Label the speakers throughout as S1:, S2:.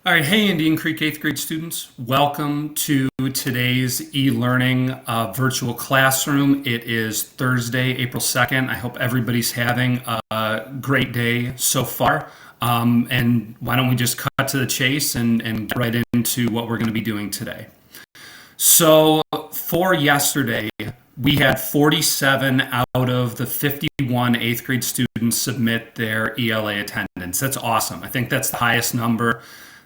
S1: All right, hey Indian Creek 8th grade students. Welcome to today's e-learning virtual classroom. It is Thursday, April 2nd. I hope everybody's having a great day so far. And why don't we just cut to the chase and get right into what we're going to be doing today. So for yesterday, we had 47 out of the 51 8th grade students submit their ELA attendance. That's awesome. I think that's the highest number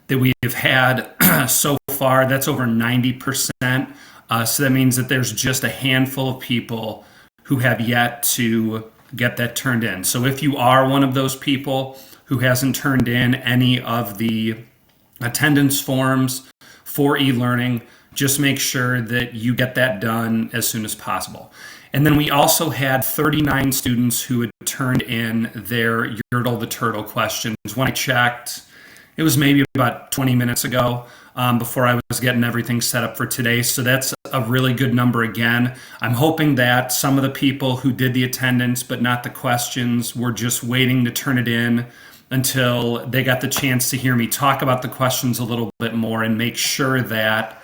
S1: that we have had so far. That's over 90%. So that means that there's just a handful of people who have yet to get that turned in. So if you are one of those people who hasn't turned in any of the attendance forms for e-learning, just make sure that you get that done as soon as possible. And then we also had 39 students who had turned in their Yertle the Turtle questions. When I checked, it was maybe about 20 minutes ago before I was getting everything set up for today. So that's a really good number again. I'm hoping that some of the people who did the attendance but not the questions were just waiting to turn it in until they got the chance to hear me talk about the questions a little bit more and make sure that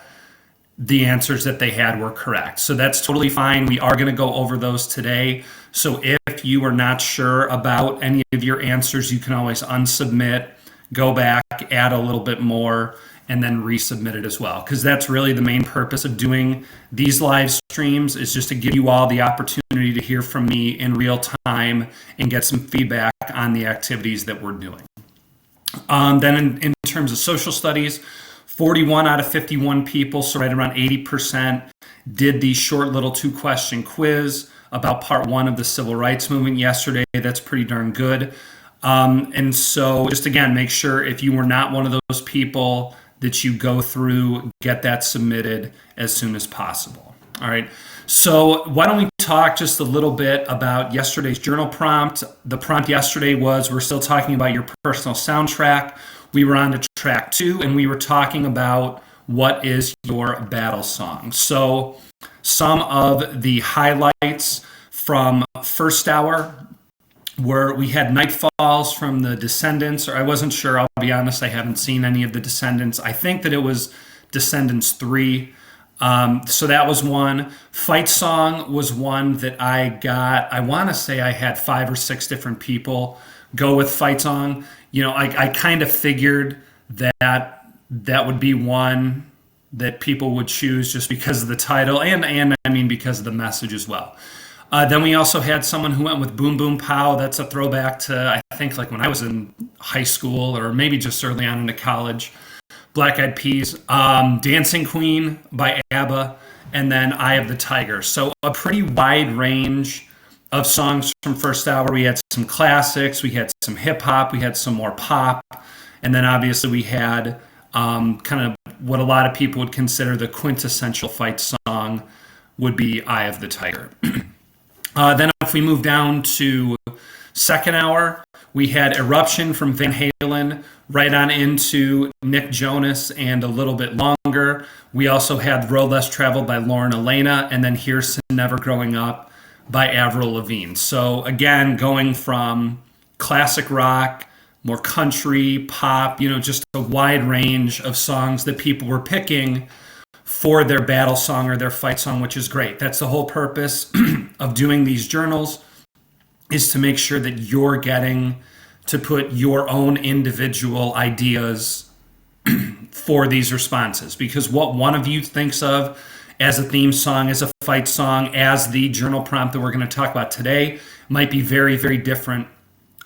S1: the answers that they had were correct. So that's totally fine. We are going to go over those today. So if you are not sure about any of your answers, you can always unsubmit, go back, add a little bit more, and then resubmit it as well. Because that's really the main purpose of doing these live streams, is just to give you all the opportunity to hear from me in real time and get some feedback on the activities that we're doing. Then in terms of social studies, 41 out of 51 people, so right around 80%, did the short little 2-question quiz about part 1 of the civil rights movement yesterday. That's pretty darn good. And so just again, make sure if you were not one of those people that you go through, get that submitted as soon as possible. All right. So why don't we talk just a little bit about yesterday's journal prompt. The prompt yesterday was, we're still talking about your personal soundtrack. We were on to track 2 and we were talking about what is your battle song. So some of the highlights from first hour we had Night Falls from the Descendants, or I wasn't sure, I'll be honest, I haven't seen any of the Descendants. I think that it was Descendants 3. So that was one. Fight Song was one that I got. I want to say I had 5 or 6 different people go with Fight Song. You know, I kind of figured that would be one that people would choose just because of the title and I mean because of the message as well. Then we also had someone who went with Boom Boom Pow. That's a throwback to, I think, like when I was in high school or maybe just early on into college. Black Eyed Peas, Dancing Queen by ABBA, and then Eye of the Tiger. So a pretty wide range of songs from first hour. We had some classics, we had some hip hop, we had some more pop, and then obviously we had kind of what a lot of people would consider the quintessential fight song would be Eye of the Tiger. Then if we move down to second hour, we had Eruption from Van Halen, right on into Nick Jonas and a little bit longer. We also had Road Less Traveled by Lauren Elena, and then Here's to Never Growing Up by Avril Lavigne. So again, going from classic rock, more country, pop, just a wide range of songs that people were picking for their battle song or their fight song, which is great. That's the whole purpose of doing these journals, is to make sure that you're getting to put your own individual ideas for these responses. Because what one of you thinks of as a theme song, as a fight song, as the journal prompt that we're going to talk about today might be very, very different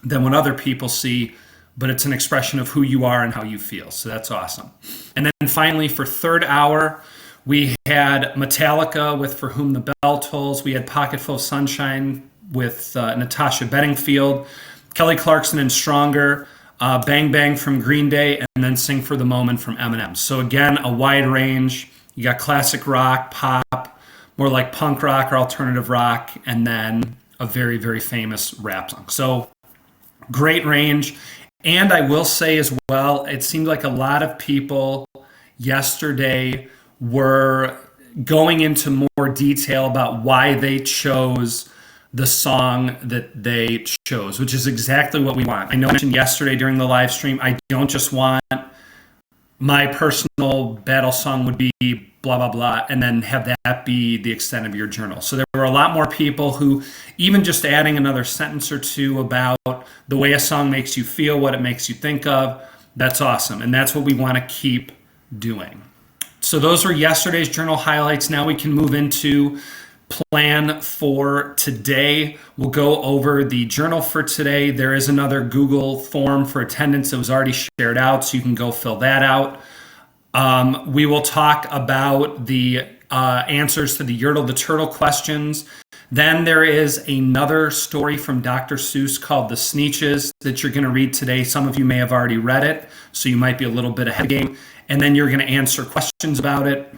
S1: than what other people see, but it's an expression of who you are and how you feel. So that's awesome. And then finally, for third hour, we had Metallica with For Whom the Bell Tolls. We had Pocket Full of Sunshine with Natasha Bedingfield, Kelly Clarkson and Stronger, Bang Bang from Green Day, and then Sing for the Moment from Eminem. So again, a wide range. You got classic rock, pop, more like punk rock or alternative rock, and then a very, very famous rap song. So great range. And I will say as well, it seemed like a lot of people yesterday were going into more detail about why they chose the song that they chose, which is exactly what we want. I know I mentioned yesterday during the live stream, I don't just want my personal battle song would be blah, blah, blah, and then have that be the extent of your journal. So there were a lot more people who, even just adding another sentence or two about the way a song makes you feel, what it makes you think of, that's awesome. And that's what we want to keep doing. So those were yesterday's journal highlights. Now we can move into plan for today. We'll go over the journal for today. There is another Google form for attendance that was already shared out, so you can go fill that out. We will talk about the answers to the Yertle the Turtle questions. Then there is another story from Dr. Seuss called The Sneetches that you're going to read today. Some of you may have already read it, so you might be a little bit ahead of the game. And then you're going to answer questions about it.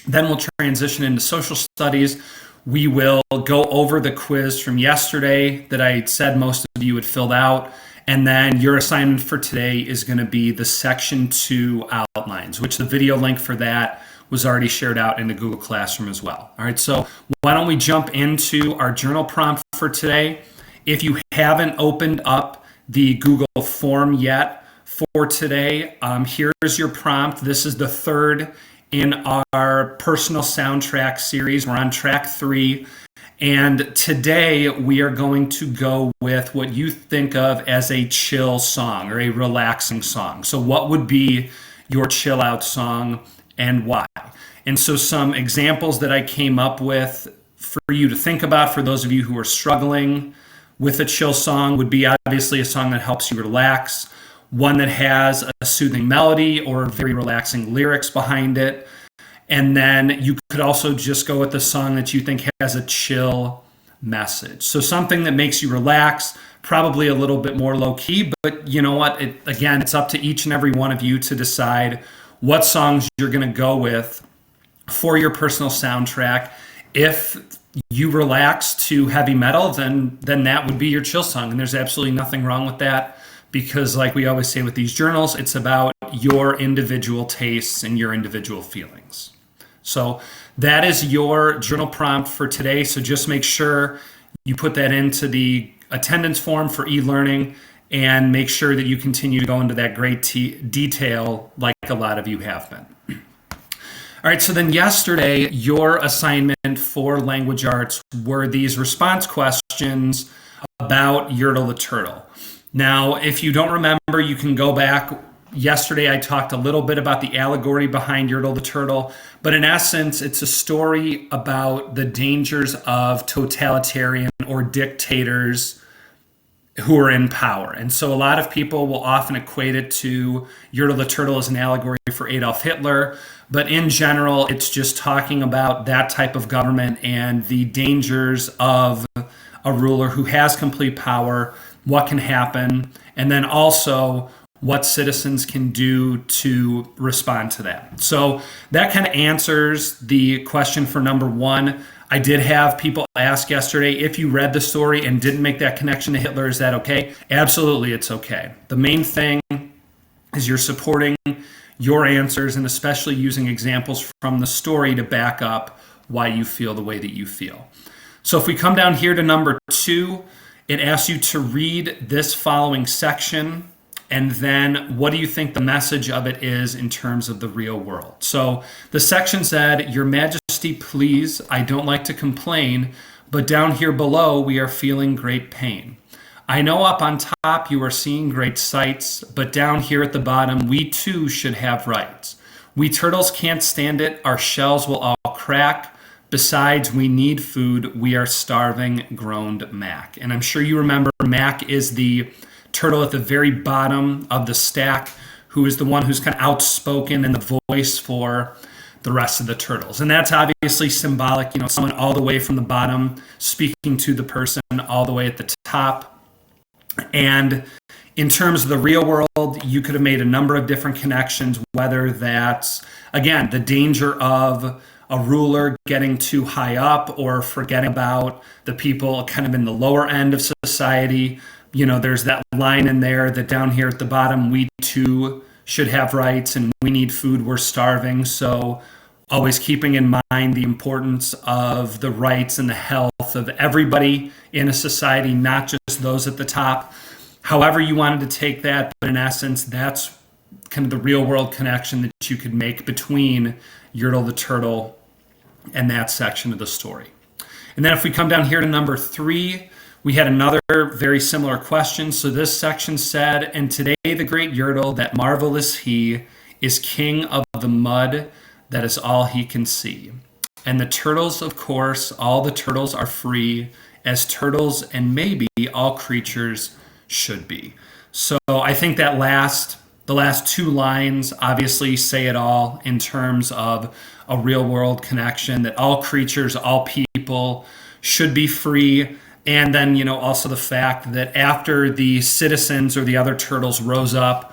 S1: Then we'll transition into social studies. We will go over the quiz from yesterday that I said most of you had filled out. And then your assignment for today is going to be the Section 2 outlines, which the video link for that was already shared out in the Google Classroom as well. All right, so why don't we jump into our journal prompt for today. If you haven't opened up the Google form yet for today, here's your prompt. This is the third in our personal soundtrack series. We're on track 3. And today we are going to go with what you think of as a chill song or a relaxing song. So what would be your chill out song and why? And so some examples that I came up with for you to think about for those of you who are struggling with a chill song would be obviously a song that helps you relax, one that has a soothing melody or very relaxing lyrics behind it. And then you could also just go with the song that you think has a chill message. So something that makes you relax, probably a little bit more low key, but you know what? Again, it's up to each and every one of you to decide what songs you're going to go with for your personal soundtrack. If you relax to heavy metal, then that would be your chill song. And there's absolutely nothing wrong with that because like we always say with these journals, it's about your individual tastes and your individual feelings. So that is your journal prompt for today. So just make sure you put that into the attendance form for e-learning and make sure that you continue to go into that great detail like a lot of you have been. All right, so then yesterday, your assignment for language arts were these response questions about Yertle the Turtle. Now, if you don't remember, you can go back. Yesterday, I talked a little bit about the allegory behind Yertle the Turtle, but in essence, it's a story about the dangers of totalitarian or dictators who are in power. And so a lot of people will often equate it to Yertle the Turtle as an allegory for Adolf Hitler, but in general, it's just talking about that type of government and the dangers of a ruler who has complete power, what can happen, and then also what citizens can do to respond to that. So that kind of answers the question for number 1. I did have people ask yesterday, if you read the story and didn't make that connection to Hitler, is that okay? Absolutely, it's okay. The main thing is you're supporting your answers and especially using examples from the story to back up why you feel the way that you feel. So if we come down here to number 2, it asks you to read this following section. And then what do you think the message of it is in terms of the real world? So the section said, "Your Majesty, please, I don't like to complain, but down here below we are feeling great pain. I know up on top you are seeing great sights, but down here at the bottom we too should have rights. We turtles can't stand it, our shells will all crack. Besides, we need food, we are starving," groaned Mac. And I'm sure you remember Mac is the turtle at the very bottom of the stack, who is the one who's kind of outspoken and the voice for the rest of the turtles. And that's obviously symbolic, someone all the way from the bottom speaking to the person all the way at the top. And in terms of the real world, you could have made a number of different connections, whether that's, again, the danger of a ruler getting too high up or forgetting about the people kind of in the lower end of society. There's that line in there that down here at the bottom, we too should have rights and we need food, we're starving. So always keeping in mind the importance of the rights and the health of everybody in a society, not just those at the top. However you wanted to take that, but in essence, that's kind of the real world connection that you could make between Yertle the turtle and that section of the story. And then if we come down here to number 3, we had another very similar question. So this section said, "And today the great Yertle, that marvelous he, is king of the mud, that is all he can see. And the turtles, of course, all the turtles are free, as turtles and maybe all creatures should be." So I think that the last 2 lines obviously say it all in terms of a real world connection, that all creatures, all people should be free. And then, also the fact that after the citizens or the other turtles rose up,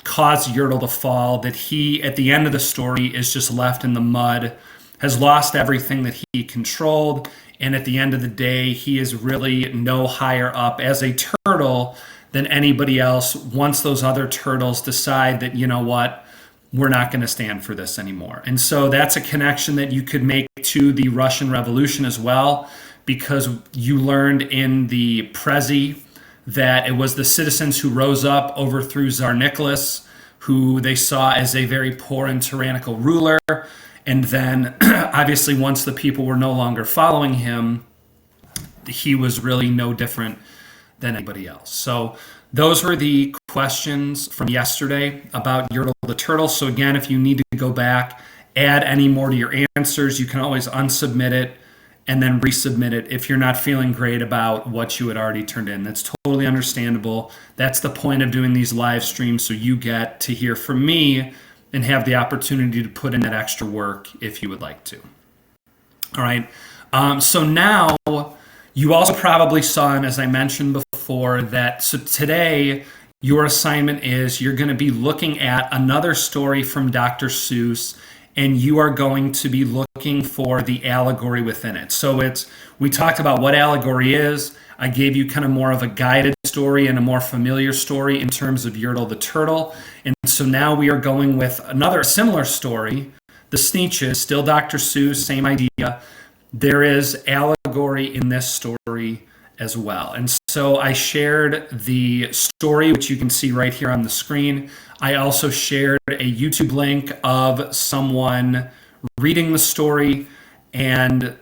S1: caused Yertle to fall, that he, at the end of the story, is just left in the mud, has lost everything that he controlled. And at the end of the day, he is really no higher up as a turtle than anybody else once those other turtles decide that, you know what, we're not going to stand for this anymore. And so that's a connection that you could make to the Russian Revolution as well, because you learned in the Prezi that it was the citizens who rose up, overthrew Tsar Nicholas, who they saw as a very poor and tyrannical ruler. And then, obviously, once the people were no longer following him, he was really no different than anybody else. So those were the questions from yesterday about Yertle the turtle. So again, if you need to go back, add any more to your answers, you can always unsubmit it and then resubmit it if you're not feeling great about what you had already turned in. That's totally understandable. That's the point of doing these live streams, so you get to hear from me and have the opportunity to put in that extra work if you would like to. All right. So now you also probably saw, and as I mentioned before, that so today your assignment is you're going to be looking at another story from Dr. Seuss, and you are going to be looking for the allegory within it. So we talked about what allegory is. I gave you kind of more of a guided story and a more familiar story in terms of Yertle the turtle. And so now we are going with another similar story, The Sneetches, still Dr. Seuss, same idea. There is allegory in this story as well. And so I shared the story, which you can see right here on the screen. I also shared a YouTube link of someone reading the story, and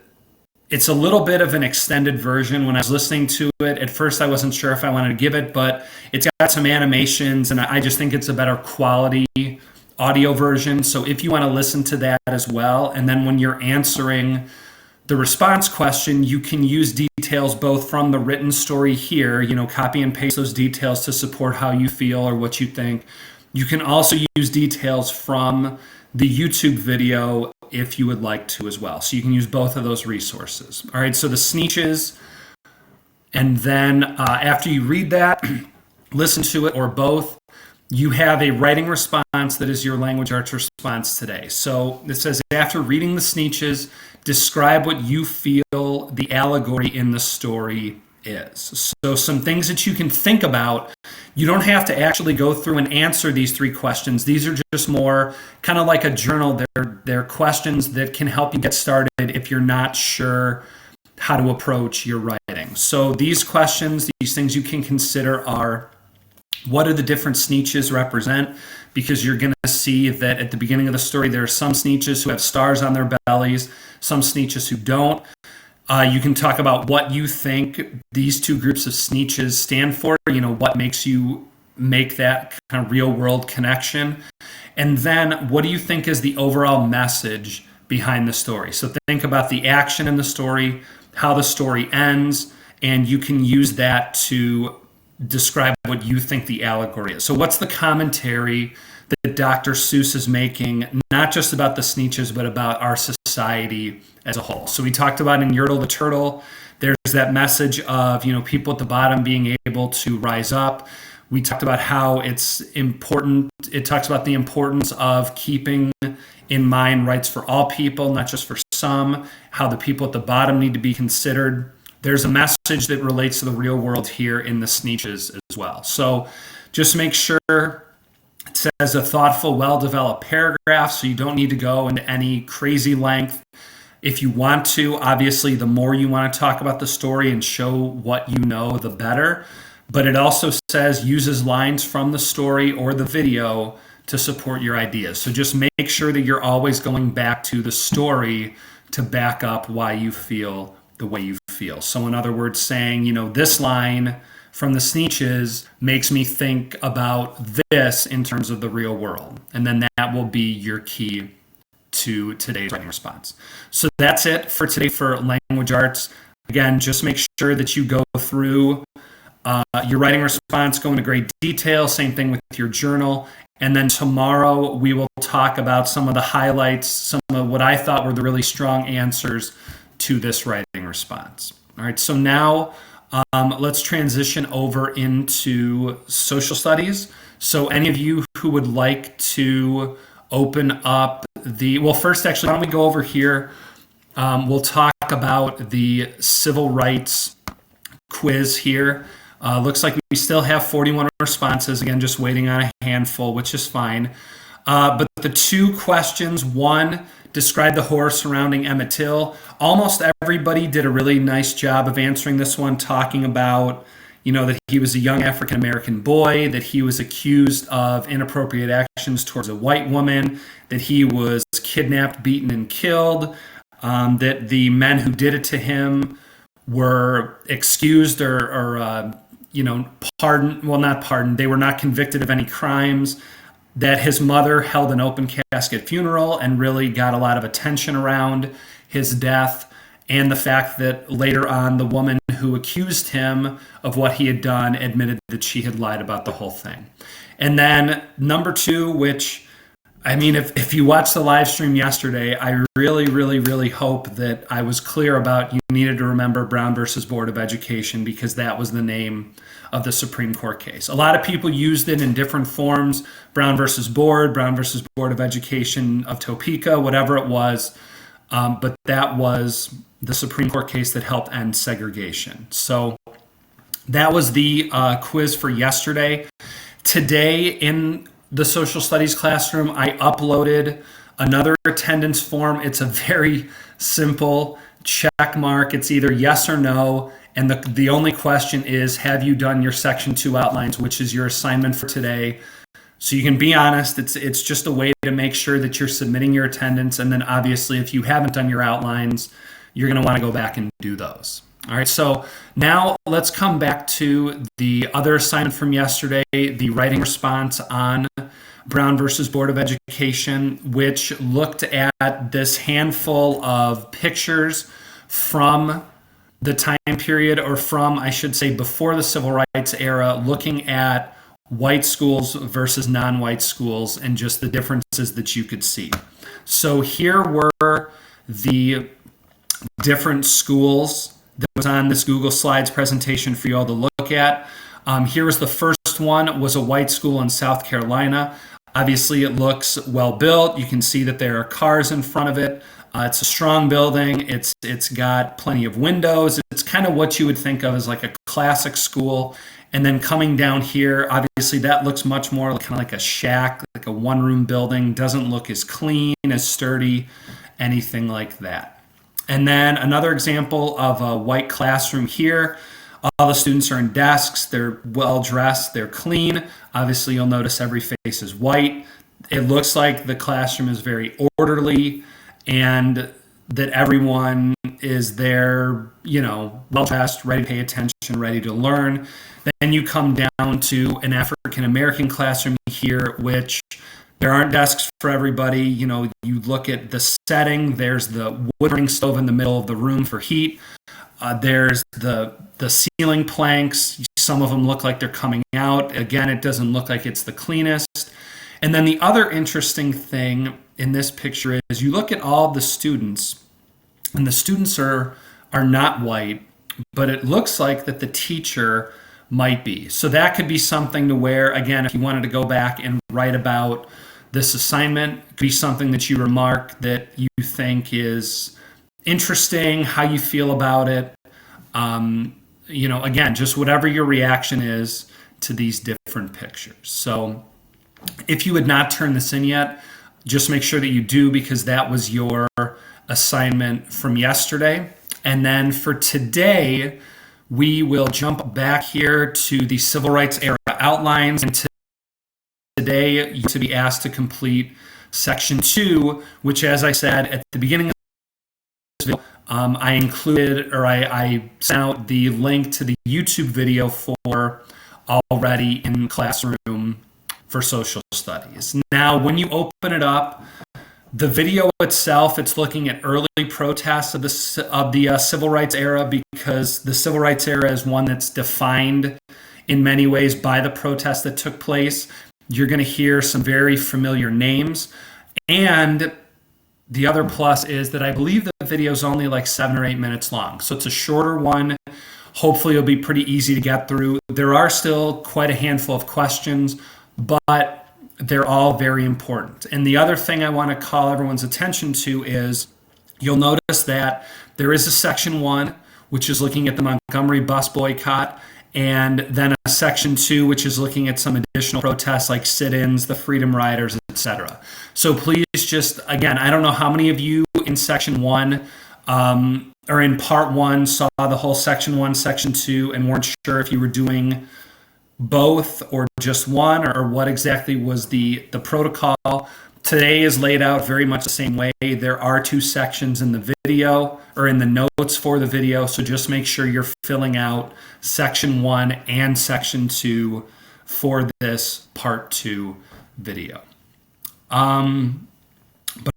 S1: it's a little bit of an extended version. When I was listening to it, at first I wasn't sure if I wanted to give it, but it's got some animations, and I just think it's a better quality audio version. So if you want to listen to that as well, and then when you're answering the response question, you can use details both from the written story here, copy and paste those details to support how you feel or what you think. You can also use details from the YouTube video if you would like to as well. So you can use both of those resources. All right, so The Sneetches, and then after you read that, listen to it or both, you have a writing response that is your language arts response today. So it says, after reading The Sneetches, describe what you feel the allegory in the story is. So some things that you can think about. You don't have to actually go through and answer these 3 questions. These are just more kind of like a journal. They're questions that can help you get started if you're not sure how to approach your writing. So these questions, these things you can consider are, what do the different Sneetches represent? Because you're going to see that at the beginning of the story, there are some Sneetches who have stars on their bellies, some Sneetches who don't. You can talk about what you think these 2 groups of Sneetches stand for, what makes you make that kind of real world connection. And then what do you think is the overall message behind the story? So think about the action in the story, how the story ends, and you can use that to describe what you think the allegory is. So what's the commentary that Dr. Seuss is making, not just about the Sneetches, but about our society as a whole? So we talked about in Yertle the turtle, there's that message of, people at the bottom being able to rise up. We talked about how it's important. It talks about the importance of keeping in mind rights for all people, not just for some, how the people at the bottom need to be considered. There's a message that relates to the real world here in the Sneetches as well. So just make sure it says a thoughtful, well-developed paragraph, so you don't need to go into any crazy length. If you want to, obviously, the more you want to talk about the story and show what you know, the better. But it also says uses lines from the story or the video to support your ideas. So just make sure that you're always going back to the story to back up why you feel the way you feel. So in other words, saying, this line from the Sneetches makes me think about this in terms of the real world. And then that will be your key to today's writing response. So that's it for today for language arts. Again, just make sure that you go through your writing response, go into great detail. Same thing with your journal. And then tomorrow we will talk about some of the highlights, some of what I thought were the really strong answers to this writing response. All right, so now let's transition over into social studies. So any of you who would like to open up well, first, actually, why don't we go over here? We'll talk about the civil rights quiz here. Looks like we still have 41 responses. Again, just waiting on a handful, which is fine. But the two questions, one, describe the horror surrounding Emmett Till. Almost everybody did a really nice job of answering this one, talking about, that he was a young African-American boy, that he was accused of inappropriate actions towards a white woman, that he was kidnapped, beaten, and killed, that the men who did it to him were excused or pardoned. Well, not pardoned. They were not convicted of any crimes. That his mother held an open casket funeral and really got a lot of attention around his death. And the fact that later on, the woman who accused him of what he had done admitted that she had lied about the whole thing. And then number two, which, if you watched the live stream yesterday, I really, really, really hope that I was clear about you needed to remember Brown versus Board of Education, because that was the name of the Supreme Court case. A lot of people used it in different forms: Brown versus Board, Brown versus Board of Education of Topeka, whatever it was. But that was the Supreme Court case that helped end segregation. So that was the quiz for yesterday. Today in the social studies classroom, I uploaded another attendance form. It's a very simple check mark. It's either yes or no. And the only question is, have you done your Section 2 outlines, which is your assignment for today? So you can be honest. It's just a way to make sure that you're submitting your attendance. And then obviously, if you haven't done your outlines, you're going to want to go back and do those. All right, so now let's come back to the other assignment from yesterday, the writing response on Brown versus Board of Education, which looked at this handful of pictures from the time period, or from, I should say, before the Civil Rights era, looking at white schools versus non-white schools and just the differences that you could see. So here were the different schools that was on this Google Slides presentation for you all to look at. Here was the first one, was a white school in South Carolina. Obviously, it looks well built. You can see that there are cars in front of it. It's a strong building. It's got plenty of windows. It's kind of what you would think of as like a classic school. And then coming down here, obviously that looks much more kind of like a shack, like a one-room building. Doesn't look as clean, as sturdy, anything like that. And then another example of a white classroom here. All the students are in desks. They're well dressed. They're clean. Obviously, you'll notice every face is white. It looks like the classroom is very orderly and that everyone is there, well dressed, ready to pay attention, ready to learn. Then you come down to an African American classroom here, which there aren't desks for everybody. You look at the setting. There's the wood burning stove in the middle of the room for heat. There's the ceiling planks. Some of them look like they're coming out. Again, it doesn't look like it's the cleanest. And then the other interesting thing in this picture is you look at all the students, and the students are not white, but it looks like that the teacher might be. So that could be something to where, again, if you wanted to go back and write about this assignment, it could be something that you remark that you think is interesting, how you feel about it. Again, just whatever your reaction is to these different pictures. So if you had not turned this in yet, just make sure that you do, because that was your assignment from yesterday. And then for today, we will jump back here to the civil rights era outlines. And today you're to be asked to complete section 2, which, as I said at the beginning of this video, I included, or I sent out the link to the YouTube video for already in classroom for social studies. Now, when you open it up, the video itself, it's looking at early protests of the civil rights era, because the civil rights era is one that's defined in many ways by the protests that took place. You're going to hear some very familiar names. And the other plus is that I believe the video is only like 7 or 8 minutes long. So it's a shorter one. Hopefully it'll be pretty easy to get through. There are still quite a handful of questions, but they're all very important. And the other thing I want to call everyone's attention to is you'll notice that there is a section 1, which is looking at the Montgomery bus boycott, and then a section 2, which is looking at some additional protests like sit-ins, the Freedom Riders, etc. So please just, again, I don't know how many of you in section 1 or in part 1 saw the whole section 1, section 2, and weren't sure if you were doing both or just one, or what exactly was the protocol. Today is laid out very much the same way. There are 2 sections in the video, or in the notes for the video, so just make sure you're filling out section 1 and section 2 for this part 2 video. But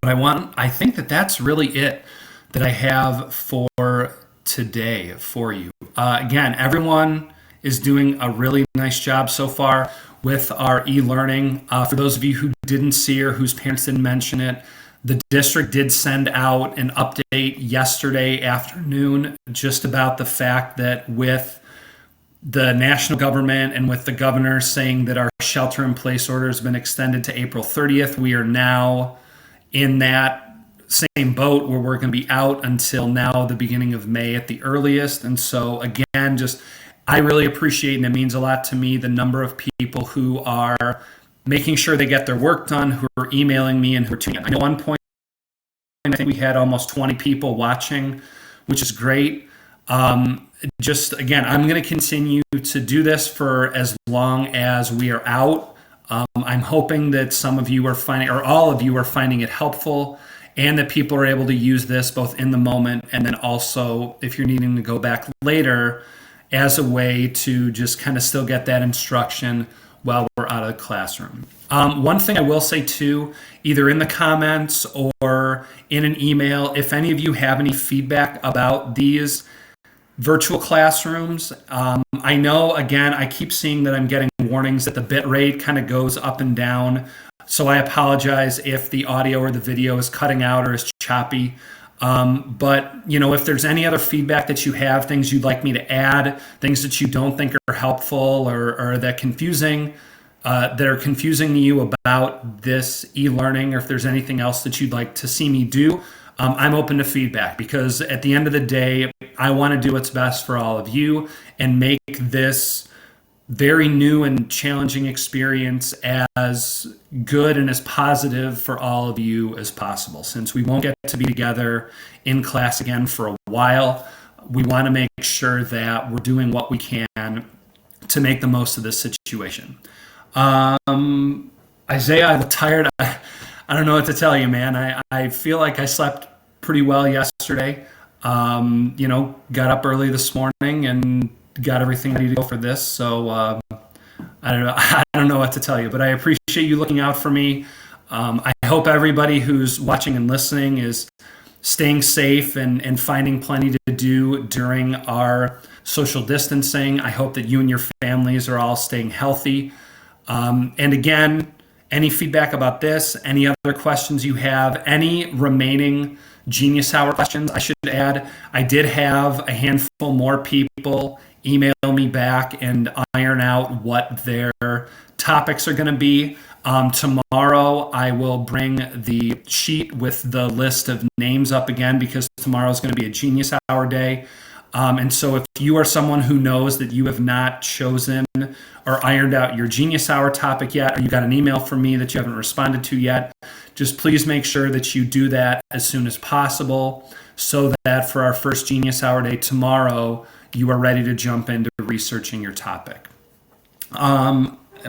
S1: I think that's really it that I have for today for you. Again, everyone is doing a really nice job so far with our e-learning. For those of you who didn't see or whose parents didn't mention it, the district did send out an update yesterday afternoon just about the fact that with the national government and with the governor saying that our shelter-in-place order has been extended to April 30th, we are now in that same boat where we're going to be out until now the beginning of May at the earliest. And so again, I really appreciate, and it means a lot to me, the number of people who are making sure they get their work done, who are emailing me, and who are tuning in. I know at one point, I think we had almost 20 people watching, which is great. Just again, I'm going to continue to do this for as long as we are out. I'm hoping that some of you are finding, or all of you are finding it helpful, and that people are able to use this both in the moment and then also if you're needing to go back later as a way to just kind of still get that instruction while we're out of the classroom. One thing I will say too, either in the comments or in an email, if any of you have any feedback about these virtual classrooms, I know, again, I keep seeing that I'm getting warnings that the bit rate kind of goes up and down. So I apologize if the audio or the video is cutting out or is choppy. But if there's any other feedback that you have, things you'd like me to add, things that you don't think are helpful or that are confusing to you about this e-learning, or if there's anything else that you'd like to see me do, I'm open to feedback, because at the end of the day, I want to do what's best for all of you and make this very new and challenging experience as good and as positive for all of you as possible. Since we won't get to be together in class again for a while, we want to make sure that we're doing what we can to make the most of this situation. Isaiah, I'm tired. I don't know what to tell you, man. I feel like I slept pretty well yesterday. Got up early this morning and got everything ready to go for this. So I don't know. I don't know what to tell you, but I appreciate you looking out for me. I hope everybody who's watching and listening is staying safe and finding plenty to do during our social distancing. I hope that you and your families are all staying healthy. And again, any feedback about this, any other questions you have, any remaining Genius Hour questions, I should add, I did have a handful more people email me back and iron out what their topics are going to be. Tomorrow, I will bring the sheet with the list of names up again, because tomorrow is going to be a Genius Hour day. And so if you are someone who knows that you have not chosen or ironed out your Genius Hour topic yet, or you got an email from me that you haven't responded to yet, just please make sure that you do that as soon as possible, so that for our first Genius Hour day tomorrow, you are ready to jump into researching your topic.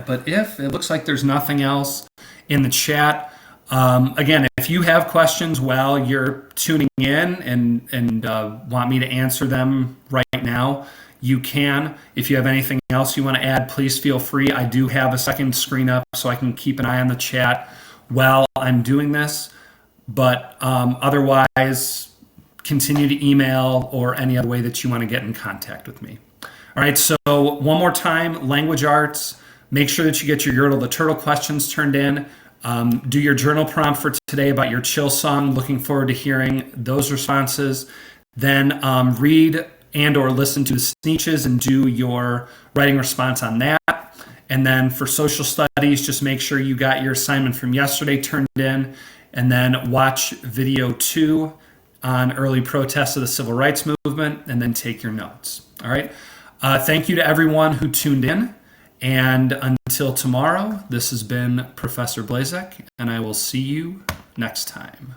S1: but if it looks like there's nothing else in the chat, again, if you have questions while you're tuning in and want me to answer them right now, you can. If you have anything else you want to add, please feel free. I do have a second screen up so I can keep an eye on the chat while I'm doing this. But otherwise, continue to email or any other way that you want to get in contact with me. All right, so one more time, language arts. Make sure that you get your Yertle the Turtle questions turned in. Do your journal prompt for today about your chill song. Looking forward to hearing those responses. Then read and or listen to the Sneeches and do your writing response on that. And then for social studies, just make sure you got your assignment from yesterday turned in, and then watch video 2 on early protests of the civil rights movement, and then take your notes. All right. Thank you to everyone who tuned in. And until tomorrow, this has been Professor Blazek, and I will see you next time.